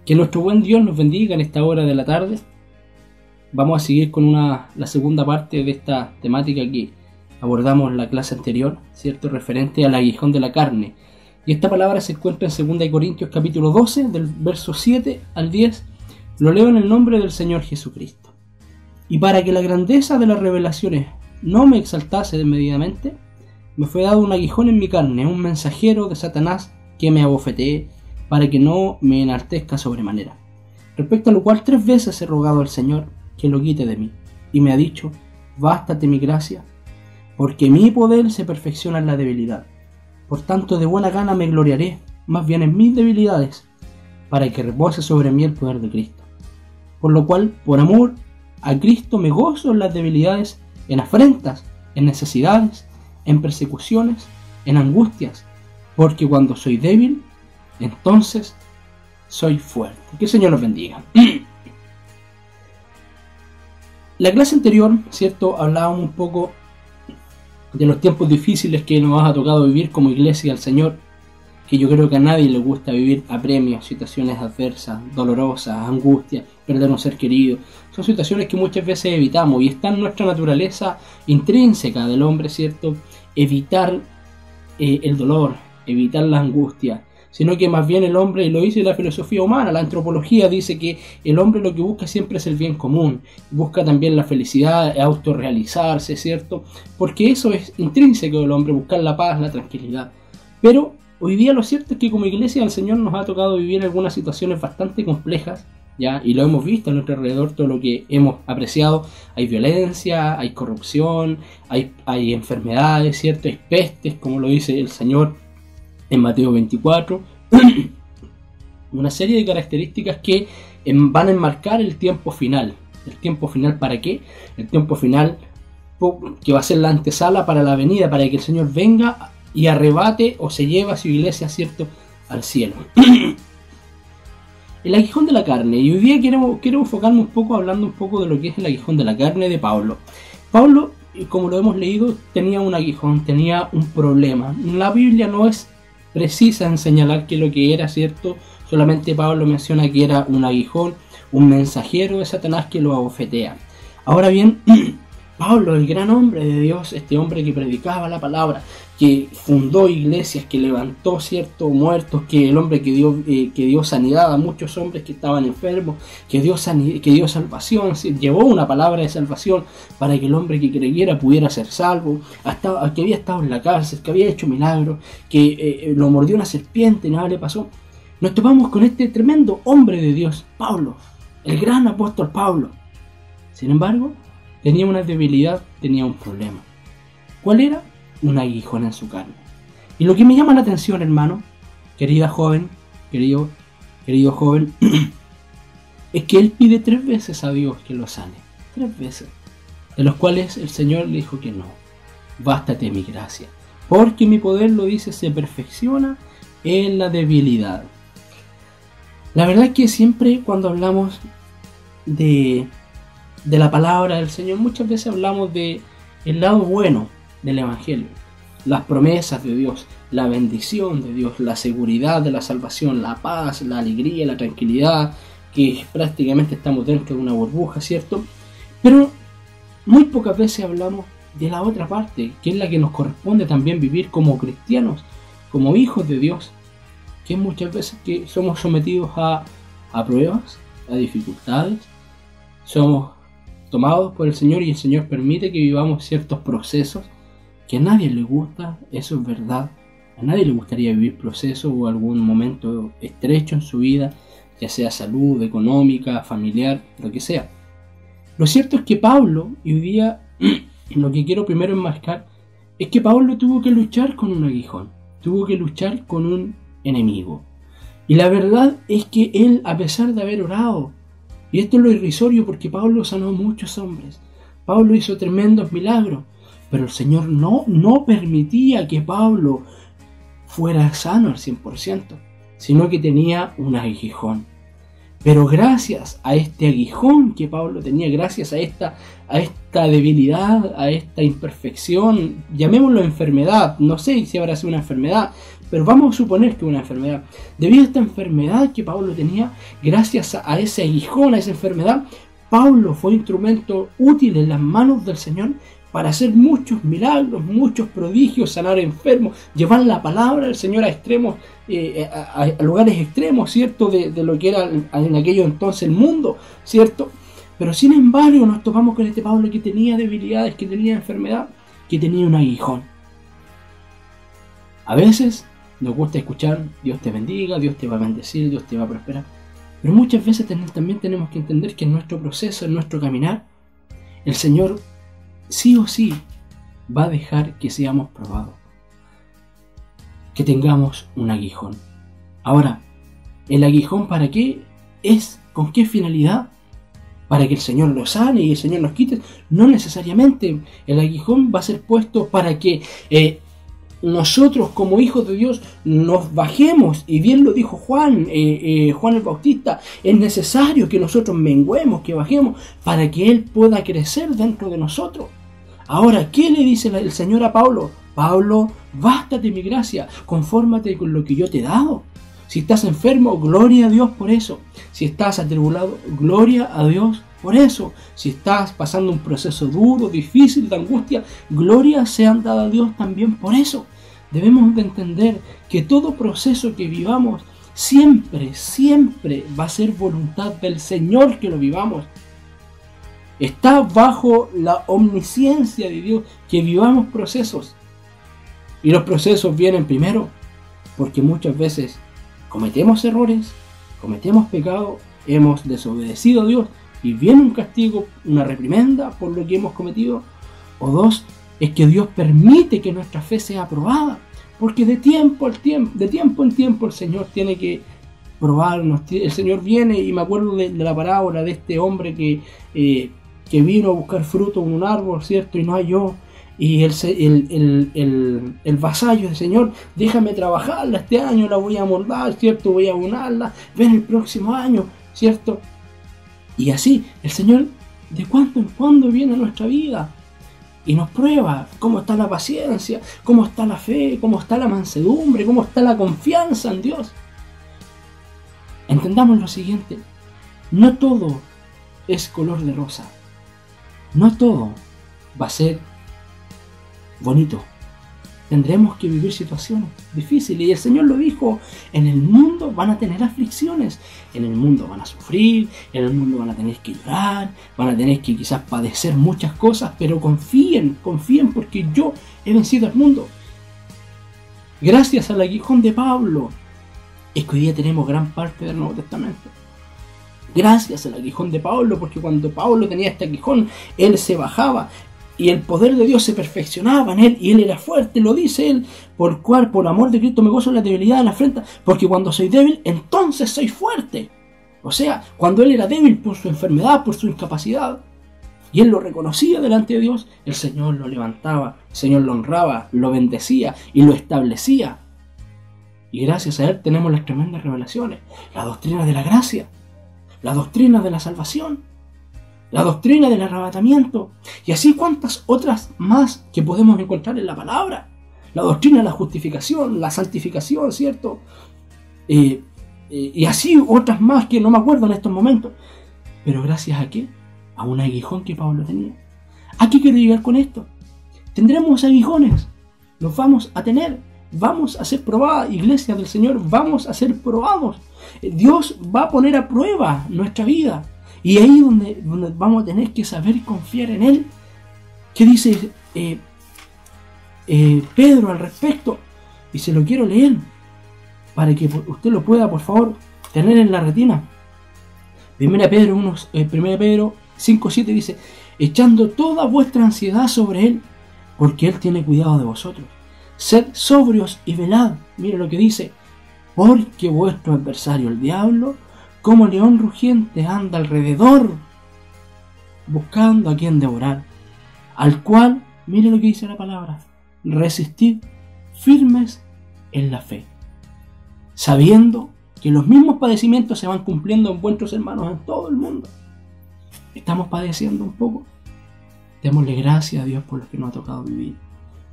Que nuestro buen Dios nos bendiga en esta hora de la tarde. Vamos a seguir con la segunda parte de esta temática que abordamos en la clase anterior, ¿cierto? Referente al aguijón de la carne. Y esta palabra se encuentra en 2 Corintios capítulo 12, del verso 7 al 10. Lo leo en el nombre del Señor Jesucristo. Y para que la grandeza de las revelaciones no me exaltase desmedidamente, me fue dado un aguijón en mi carne, un mensajero de Satanás que me abofetee, para que no me enaltezca sobremanera. Respecto a lo cual 3 veces he rogado al Señor que lo quite de mí, y me ha dicho: bástate mi gracia, porque mi poder se perfecciona en la debilidad. Por tanto, de buena gana me gloriaré, más bien en mis debilidades, para que repose sobre mí el poder de Cristo. Por lo cual, por amor a Cristo, me gozo en las debilidades, en afrentas, en necesidades, en persecuciones, en angustias, porque cuando soy débil, entonces soy fuerte. Que el Señor los bendiga. La clase anterior, ¿cierto? Hablábamos un poco de los tiempos difíciles que nos ha tocado vivir como iglesia al Señor, que yo creo que a nadie le gusta vivir apremios, situaciones adversas, dolorosas, angustias, perder un ser querido. Son situaciones que muchas veces evitamos y está en nuestra naturaleza intrínseca del hombre, ¿cierto? Evitar el dolor, evitar la angustia, sino que más bien el hombre, y lo dice la filosofía humana, la antropología dice que el hombre lo que busca siempre es el bien común, busca también la felicidad, autorrealizarse, ¿cierto? Porque eso es intrínseco del hombre, buscar la paz, la tranquilidad. Pero hoy día lo cierto es que como iglesia del Señor nos ha tocado vivir algunas situaciones bastante complejas, ¿ya? Y lo hemos visto a nuestro alrededor, todo lo que hemos apreciado. Hay violencia, hay corrupción, hay enfermedades, ¿cierto? Hay pestes, como lo dice el Señor en Mateo 24, una serie de características que van a enmarcar el tiempo final. ¿El tiempo final para qué? El tiempo final que va a ser la antesala para la venida, para que el Señor venga y arrebate o se lleve a su iglesia, ¿cierto?, al cielo. El aguijón de la carne. Y hoy día quiero enfocarme un poco hablando un poco de lo que es el aguijón de la carne de Pablo. Pablo, como lo hemos leído, tenía un aguijón, tenía un problema. La Biblia no es precisa en señalar que lo que era, ¿cierto? Solamente Pablo menciona que era un aguijón, un mensajero de Satanás que lo abofetea. Ahora bien, Pablo, el gran hombre de Dios, este hombre que predicaba la palabra, que fundó iglesias, que levantó, ¿cierto?, muertos, que el hombre que dio sanidad a muchos hombres que estaban enfermos, que dio salvación, ¿sí? Llevó una palabra de salvación para que el hombre que creyera pudiera ser salvo, que había estado en la cárcel, que había hecho milagros, que lo mordió una serpiente y nada le pasó. Nos topamos con este tremendo hombre de Dios, Pablo, el gran apóstol Pablo. Sin embargo, tenía una debilidad, tenía un problema. ¿Cuál era? Un aguijón en su carne. Y lo que me llama la atención, hermano, querida joven, querido joven, es que él pide 3 veces a Dios que lo sane. 3 veces. De los cuales el Señor le dijo que no. Bástate mi gracia. Porque mi poder, lo dice, se perfecciona en la debilidad. La verdad es que siempre cuando hablamos de la palabra del Señor, muchas veces hablamos de el lado bueno del Evangelio, las promesas de Dios, la bendición de Dios, la seguridad de la salvación, la paz, la alegría, la tranquilidad, que prácticamente estamos dentro de una burbuja, ¿cierto? Pero muy pocas veces hablamos de la otra parte, que es la que nos corresponde también vivir como cristianos, como hijos de Dios, que muchas veces que somos sometidos a pruebas, a dificultades, somos tomados por el Señor y el Señor permite que vivamos ciertos procesos que a nadie le gusta, eso es verdad. A nadie le gustaría vivir procesos o algún momento estrecho en su vida, ya sea salud, económica, familiar, lo que sea. Lo cierto es que Pablo, y hoy día lo que quiero primero enmarcar, es que Pablo tuvo que luchar con un aguijón, tuvo que luchar con un enemigo. Y la verdad es que él, a pesar de haber orado, y esto es lo irrisorio porque Pablo sanó a muchos hombres, Pablo hizo tremendos milagros, pero el Señor no permitía que Pablo fuera sano al 100%, sino que tenía un aguijón. Pero gracias a este aguijón que Pablo tenía, gracias a esta debilidad, a esta imperfección, llamémoslo enfermedad, no sé si habrá sido una enfermedad, pero vamos a suponer que una enfermedad. Debido a esta enfermedad que Pablo tenía, gracias a ese aguijón, a esa enfermedad, Pablo fue instrumento útil en las manos del Señor para hacer muchos milagros, muchos prodigios, sanar enfermos, llevar la palabra del Señor a extremos, a lugares extremos, ¿cierto? De lo que era en aquello entonces el mundo, ¿cierto? Pero sin embargo nos topamos con este Pablo que tenía debilidades, que tenía enfermedad, que tenía un aguijón. A veces nos gusta escuchar, Dios te bendiga, Dios te va a bendecir, Dios te va a prosperar. Pero muchas veces también tenemos que entender que en nuestro proceso, en nuestro caminar, el Señor sí o sí va a dejar que seamos probados, que tengamos un aguijón. Ahora, ¿el aguijón para qué es? ¿Con qué finalidad? ¿Para que el Señor lo sane y el Señor nos quite? No necesariamente. El aguijón va a ser puesto para que nosotros como hijos de Dios nos bajemos, y bien lo dijo Juan el Bautista, es necesario que nosotros menguemos, que bajemos, para que Él pueda crecer dentro de nosotros. Ahora, ¿qué le dice el Señor a Pablo? Pablo, bástate mi gracia, confórmate con lo que yo te he dado. Si estás enfermo, gloria a Dios por eso. Si estás atribulado, gloria a Dios por eso. Si estás pasando un proceso duro, difícil, de angustia, gloria sea dada a Dios también por eso. Debemos de entender que todo proceso que vivamos siempre va a ser voluntad del Señor que lo vivamos. Está bajo la omnisciencia de Dios que vivamos procesos. Y los procesos vienen primero porque muchas veces cometemos errores, cometemos pecados, hemos desobedecido a Dios y viene un castigo, una reprimenda por lo que hemos cometido. O dos, es que Dios permite que nuestra fe sea probada, porque de tiempo en tiempo el Señor tiene que probarnos. El Señor viene, y me acuerdo de la parábola de este hombre que vino a buscar fruto en un árbol, ¿cierto? Y no halló. Y el vasallo del Señor, déjame trabajarla este año, la voy a moldar, ¿cierto? Voy a abonarla, ven el próximo año, ¿cierto? Y así, el Señor de cuando en cuando viene a nuestra vida y nos prueba cómo está la paciencia, cómo está la fe, cómo está la mansedumbre, cómo está la confianza en Dios. Entendamos lo siguiente: no todo es color de rosa, no todo va a ser bonito. Tendremos que vivir situaciones difíciles, y el Señor lo dijo: en el mundo van a tener aflicciones, en el mundo van a sufrir, en el mundo van a tener que llorar, van a tener que quizás padecer muchas cosas, pero confíen porque yo he vencido al mundo. Gracias al aguijón de Pablo es que hoy día tenemos gran parte del Nuevo Testamento. Gracias al aguijón de Pablo, porque cuando Pablo tenía este aguijón, él se bajaba y el poder de Dios se perfeccionaba en él, y él era fuerte. Lo dice él: por amor de Cristo me gozo en la debilidad, en la afrenta, porque cuando soy débil, entonces soy fuerte. O sea, cuando él era débil por su enfermedad, por su incapacidad, y él lo reconocía delante de Dios, el Señor lo levantaba, el Señor lo honraba, lo bendecía y lo establecía. Y gracias a él tenemos las tremendas revelaciones, la doctrina de la gracia, la doctrina de la salvación, la doctrina del arrebatamiento, y así cuantas otras más que podemos encontrar en la palabra. La doctrina de la justificación, la santificación, ¿cierto? Y así otras más que no me acuerdo en estos momentos. Pero gracias a qué? A un aguijón que Pablo tenía. ¿A qué quiero llegar con esto? Tendremos aguijones, los vamos a tener, vamos a ser probados, iglesia del Señor, vamos a ser probados. Dios va a poner a prueba nuestra vida. Y ahí donde vamos a tener que saber confiar en Él. ¿Qué dice Pedro al respecto? Y se lo quiero leer para que usted lo pueda, por favor, tener en la retina. 1 Pedro 5:7 dice: echando toda vuestra ansiedad sobre Él, porque Él tiene cuidado de vosotros. Sed sobrios y velad. Mire lo que dice: porque vuestro adversario, el diablo, como león rugiente, anda alrededor, buscando a quien devorar, al cual, mire lo que dice la palabra, resistid firmes en la fe, sabiendo que los mismos padecimientos se van cumpliendo en vuestros hermanos en todo el mundo. ¿Estamos padeciendo un poco? Démosle gracias a Dios por lo que nos ha tocado vivir.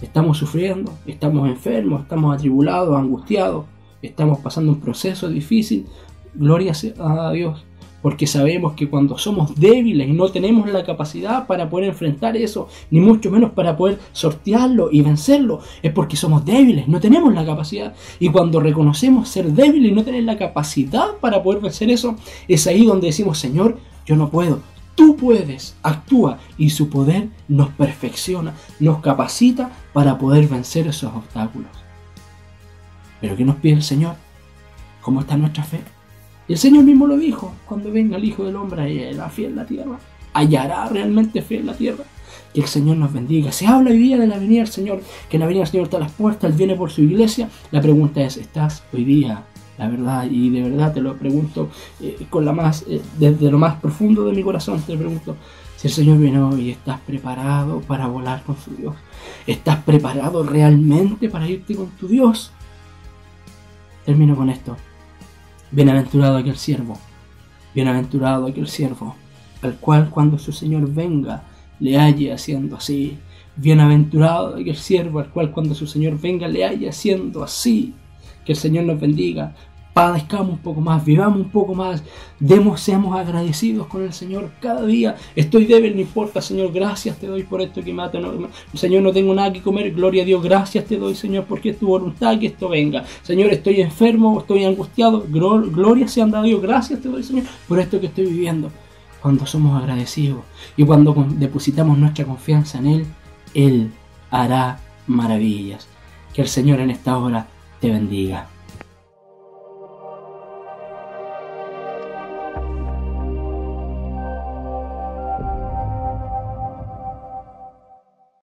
estamos sufriendo, estamos enfermos, estamos atribulados, angustiados, estamos pasando un proceso difícil, gloria a Dios, porque sabemos que cuando somos débiles y no tenemos la capacidad para poder enfrentar eso, ni mucho menos para poder sortearlo y vencerlo, es porque somos débiles, no tenemos la capacidad. Y cuando reconocemos ser débiles y no tener la capacidad para poder vencer eso, es ahí donde decimos: Señor, yo no puedo, tú puedes, actúa. Y su poder nos perfecciona, nos capacita para poder vencer esos obstáculos. ¿Pero qué nos pide el Señor? ¿Cómo está nuestra fe? Y el Señor mismo lo dijo: cuando venga el Hijo del Hombre, hallará fe en la tierra. ¿Hallará realmente fe en la tierra? Que el Señor nos bendiga. Se habla hoy día de la venida del Señor, que la venida del Señor está a las puertas, Él viene por su iglesia. La pregunta es: ¿estás hoy día, la verdad, y de verdad te lo pregunto desde lo más profundo de mi corazón, te pregunto, si el Señor viene hoy, ¿estás preparado para volar con su Dios? ¿Estás preparado realmente para irte con tu Dios? Termino con esto. Bienaventurado aquel siervo, al cual cuando su Señor venga le halle haciendo así. Bienaventurado aquel siervo, al cual cuando su Señor venga le halle haciendo así. Que el Señor nos bendiga. Padezcamos un poco más, vivamos un poco más, seamos agradecidos con el Señor cada día. Estoy débil, no importa, Señor, gracias te doy por esto que mata. Señor, no tengo nada que comer, gloria a Dios, gracias te doy, Señor, porque es tu voluntad que esto venga. Señor, estoy enfermo, estoy angustiado, gloria sea a Dios, gracias te doy, Señor, por esto que estoy viviendo. Cuando somos agradecidos y cuando depositamos nuestra confianza en Él, Él hará maravillas. Que el Señor en esta hora te bendiga.